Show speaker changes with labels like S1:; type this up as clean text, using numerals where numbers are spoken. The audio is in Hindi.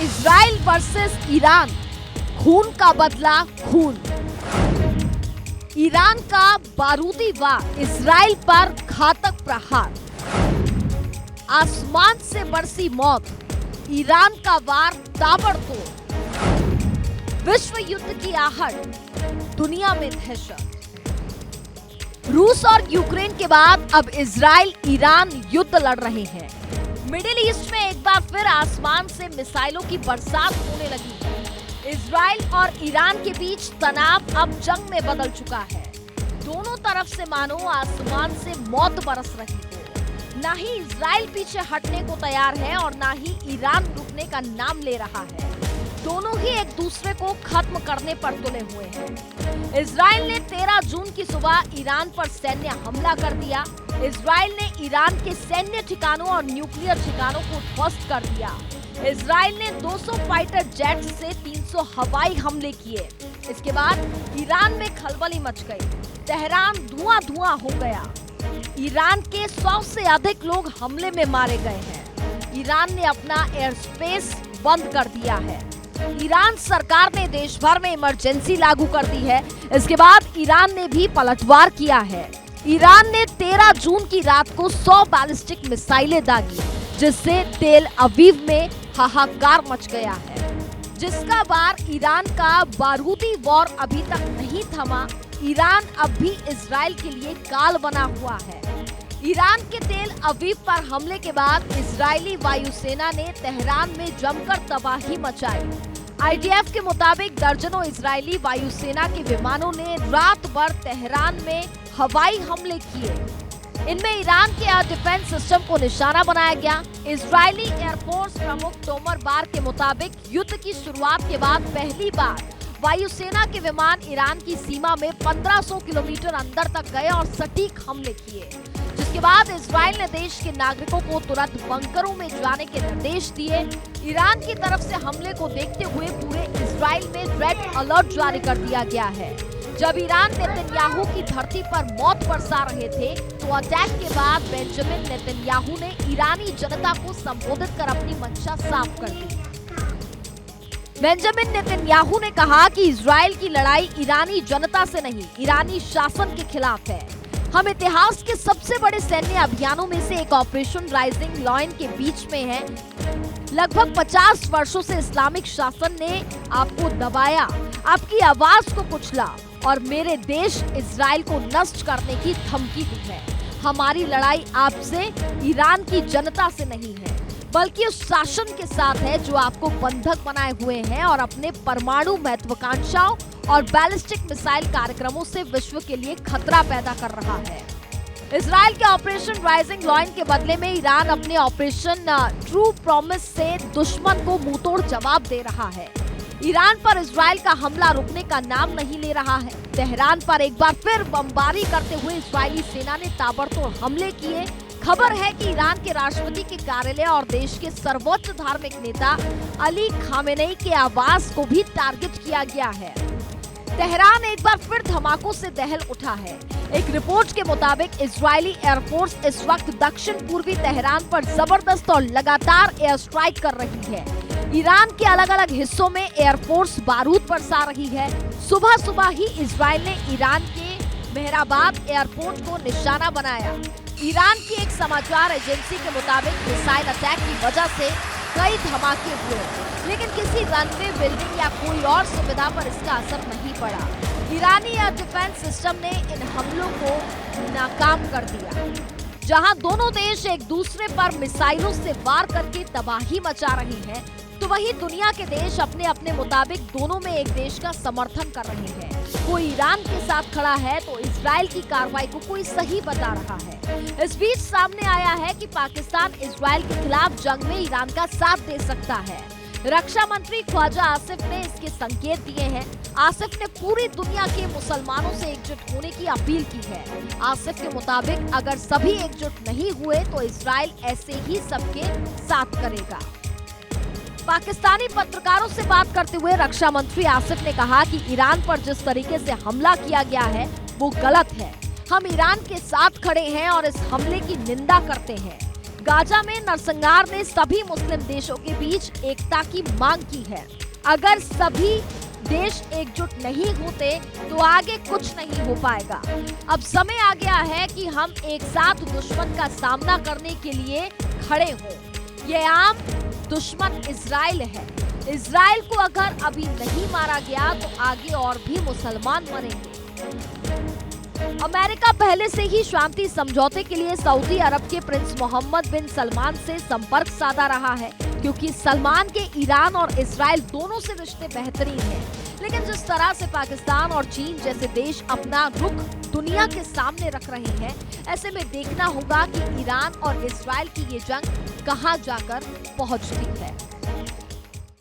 S1: इजराइल वर्सेस ईरान, खून का बदला खून। ईरान का बारूदी वार, इजराइल पर घातक प्रहार। आसमान से बरसी मौत, ईरान का वार ताबड़तोड़। विश्व युद्ध की आहट, दुनिया में दहशत। रूस और यूक्रेन के बाद अब इजराइल ईरान युद्ध लड़ रहे हैं। मिडिल ईस्ट में एक बार फिर आसमान से मिसाइलों की बरसात होने लगी है। इजराइल और ईरान के बीच तनाव अब जंग में बदल चुका है। दोनों तरफ से मानो आसमान से मौत बरस रही हो। ना ही इजराइल पीछे हटने को तैयार है और ना ही ईरान रुकने का नाम ले रहा है। दोनों ही एक दूसरे को खत्म करने पर तुले हुए हैं। इजराइल ने 13 जून की सुबह ईरान पर सैन्य हमला कर दिया। इजराइल ने ईरान के सैन्य ठिकानों और न्यूक्लियर ठिकानों को ध्वस्त कर दिया। इजराइल ने 200 फाइटर जेट से 300 हवाई हमले किए। इसके बाद ईरान में खलबली मच गई। तेहरान धुआं-धुआं हो गया। ईरान के 100 से अधिक लोग हमले में मारे गए हैं। ईरान ने अपना एयर स्पेस बंद कर दिया है। ईरान सरकार ने देश भर में इमरजेंसी लागू कर दी है। इसके बाद ईरान ने भी पलटवार किया है। ईरान ने 13 जून की रात को 100 बैलिस्टिक मिसाइलें दागी, जिससे तेल अवीव में हाहाकार मच गया है। जिसका वार ईरान का बारूदी वॉर अभी तक नहीं थमा। ईरान अब भी इजराइल के लिए काल बना हुआ है। ईरान के तेल अवीव पर हमले के बाद इजरायली वायुसेना ने तेहरान में जमकर तबाही मचाई। आईडीएफ के मुताबिक दर्जनों इजरायली वायुसेना के विमानों ने रात भर तेहरान में हवाई हमले किए। इनमें ईरान के एयर डिफेंस सिस्टम को निशाना बनाया गया। इजरायली एयरफोर्स प्रमुख तोमर बार के मुताबिक युद्ध की शुरुआत के बाद पहली बार वायुसेना के विमान ईरान की सीमा में 1500 किलोमीटर अंदर तक गए और सटीक हमले किए। जिसके बाद इजराइल ने देश के नागरिकों को तुरंत बंकरों में जाने के निर्देश दिए। ईरान की तरफ से हमले को देखते हुए पूरे इजराइल में रेड अलर्ट जारी कर दिया गया है। जब ईरान नेतन्याहू की धरती पर मौत बरसा रहे थे, तो अटैक के बाद बेंजामिन नेतन्याहू ने ईरानी जनता को संबोधित कर अपनी मंशा साफ कर दी। बेंजामिन नेतन्याहू ने कहा कि इजराइल की लड़ाई ईरानी जनता से नहीं, ईरानी शासन के खिलाफ है। हम इतिहास के सबसे बड़े सैन्य अभियानों में से एक ऑपरेशन राइजिंग लायन के बीच में हैं। लगभग 50 वर्षों से इस्लामिक शासन ने आपको दबाया, आपकी आवाज को कुचला और मेरे देश इजराइल को नष्ट करने की धमकी दी है। हमारी लड़ाई आपसे, ईरान की जनता से नहीं है, बल्कि उस शासन के साथ है जो आपको बंधक बनाए हुए हैं और अपने परमाणु महत्वाकांक्षाओं और बैलिस्टिक मिसाइल कार्यक्रमों से विश्व के लिए खतरा पैदा कर रहा है। इजराइल के ऑपरेशन राइजिंग लायन के बदले में ईरान अपने ऑपरेशन ट्रू प्रॉमिस से दुश्मन को मुंहतोड़ जवाब दे रहा है। ईरान पर इजराइल का हमला रुकने का नाम नहीं ले रहा है। तेहरान पर एक बार फिर बमबारी करते हुए इजरायली सेना ने ताबड़तोड़ हमले किए। खबर है कि ईरान के राष्ट्रपति के कार्यालय और देश के सर्वोच्च धार्मिक नेता अली खामेनेई के आवास को भी टारगेट किया गया है। तेहरान एक बार फिर धमाकों से दहल उठा है। एक रिपोर्ट के मुताबिक इजरायली एयरफोर्स इस वक्त दक्षिण पूर्वी तेहरान पर जबरदस्त और लगातार एयर स्ट्राइक कर रही है। ईरान के अलग अलग हिस्सों में एयरफोर्स बारूद बरसा रही है। सुबह सुबह ही इजराइल ने ईरान के मेहराबाद एयरपोर्ट को निशाना बनाया। ईरान की एक समाचार एजेंसी के मुताबिक मिसाइल अटैक की वजह से कई धमाके हुए, लेकिन किसी रनवे, बिल्डिंग या कोई और सुविधा पर इसका असर नहीं पड़ा। ईरानी एयर डिफेंस सिस्टम ने इन हमलों को नाकाम कर दिया। जहां दोनों देश एक दूसरे पर मिसाइलों से वार करके तबाही मचा रहे हैं, तो वहीं दुनिया के देश अपने अपने मुताबिक दोनों में एक देश का समर्थन कर रहे हैं। कोई ईरान के साथ खड़ा है तो इजराइल की कार्रवाई को कोई सही बता रहा है। इस बीच सामने आया है कि पाकिस्तान इजराइल के खिलाफ जंग में ईरान का साथ दे सकता है। रक्षा मंत्री ख्वाजा आसिफ ने इसके संकेत दिए हैं। आसिफ ने पूरी दुनिया के मुसलमानों से एकजुट होने की अपील की है। आसिफ के मुताबिक अगर सभी एकजुट नहीं हुए तो इजराइल ऐसे ही सबके साथ करेगा। पाकिस्तानी पत्रकारों से बात करते हुए रक्षा मंत्री आसिफ ने कहा कि ईरान पर जिस तरीके से हमला किया गया है वो गलत है। हम ईरान के साथ खड़े हैं और इस हमले की निंदा करते हैं। गाजा में नरसंहार ने सभी मुस्लिम देशों के बीच एकता की मांग की है। अगर सभी देश एकजुट नहीं होते तो आगे कुछ नहीं हो पाएगा। अब समय आ गया है कि हम एक साथ दुश्मन का सामना करने के लिए खड़े हों। ये आम दुश्मन इजराइल है। इजराइल को अगर अभी नहीं मारा गया तो आगे और भी मुसलमान मरेंगे। अमेरिका पहले से ही शांति समझौते के लिए सऊदी अरब के प्रिंस मोहम्मद बिन सलमान से संपर्क साधा रहा है, क्योंकि सलमान के ईरान और इजराइल दोनों से रिश्ते बेहतरीन हैं। लेकिन जिस तरह से पाकिस्तान और चीन जैसे देश अपना रुख दुनिया के सामने रख रहे हैं, ऐसे में देखना होगा कि ईरान और इजराइल की ये जंग कहां जाकर पहुंचती है।